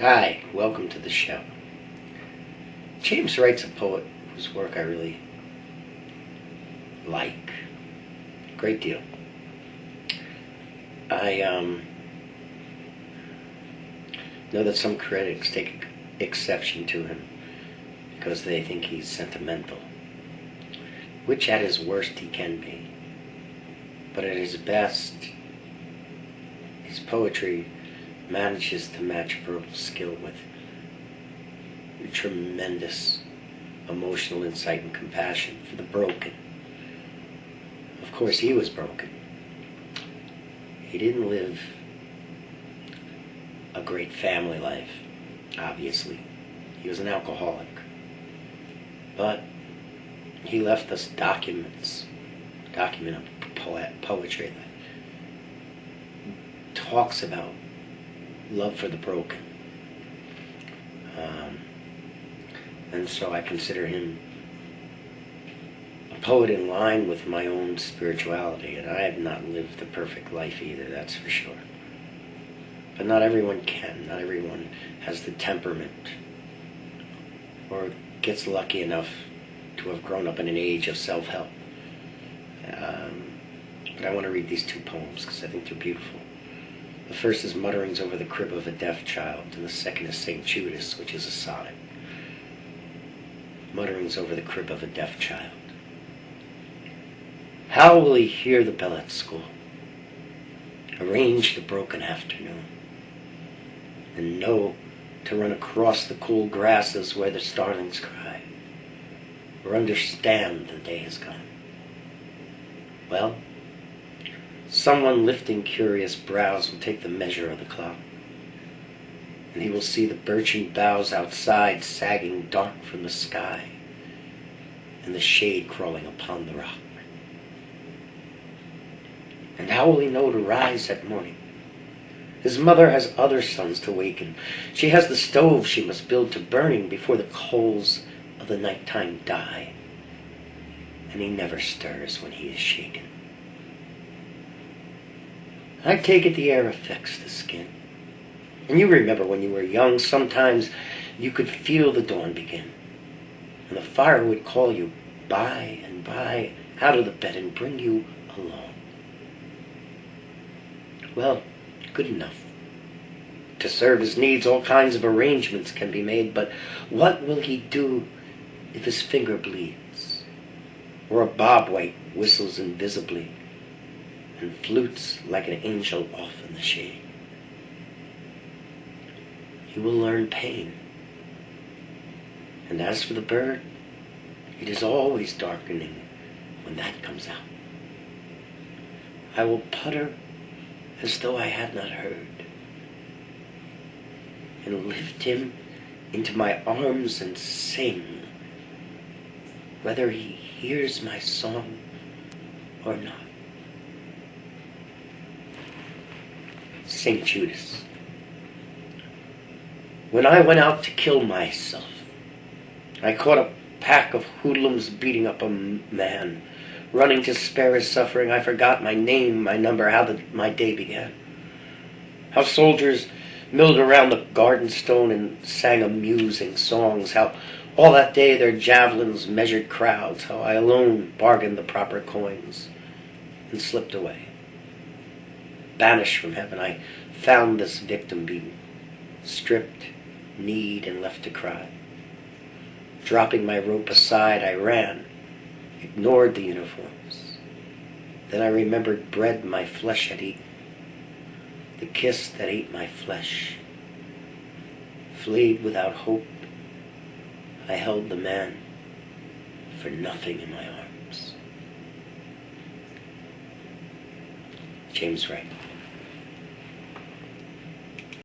Hi, welcome to the show. James Wright's a poet whose work I really like a great deal. I know that some critics take exception to him because they think he's sentimental, which at his worst he can be. But at his best, his poetry manages to match verbal skill with tremendous emotional insight and compassion for the broken. Of course, he was broken. He didn't live a great family life, obviously. He was an alcoholic. But he left us document of poetry that talks about love for the broken. And so I consider him a poet in line with my own spirituality, and I have not lived the perfect life either, that's for sure. But not everyone can. Not everyone has the temperament or gets lucky enough to have grown up in an age of self-help. But I want to read these two poems because I think they're beautiful. The first is Mutterings Over the Crib of a Deaf Child, and the second is St. Judas, which is a sonnet. Mutterings Over the Crib of a Deaf Child. How will he hear the bell at school, arrange the broken afternoon, and know to run across the cool grasses where the starlings cry, or understand the day is gone? Well, someone lifting curious brows will take the measure of the clock, and he will see the birchen boughs outside sagging dark from the sky, and the shade crawling upon the rock. And how will he know to rise at morning? His mother has other sons to waken. She has the stove she must build to burning before the coals of the nighttime die, and he never stirs when he is shaken. I take it the air affects the skin. And you remember when you were young, sometimes you could feel the dawn begin, and the fire would call you by and by out of the bed and bring you along. Well, good enough. To serve his needs, all kinds of arrangements can be made, but what will he do if his finger bleeds, or a bobwhite whistles invisibly and flutes like an angel off in the shade? He will learn pain. And as for the bird, it is always darkening when that comes out. I will putter as though I had not heard, and lift him into my arms and sing, whether he hears my song or not. St. Judas. When I went out to kill myself, I caught a pack of hoodlums beating up a man. Running to spare his suffering, I forgot my name, my number, how my day began. How soldiers milled around the garden stone and sang amusing songs. How all that day their javelins measured crowds. How I alone bargained the proper coins and slipped away. Banished from heaven, I found this victim beaten, stripped, kneed, and left to cry. Dropping my rope aside, I ran, ignored the uniforms. Then I remembered bread my flesh had eaten, the kiss that ate my flesh. Fleed without hope, I held the man for nothing in my arms. James Wright.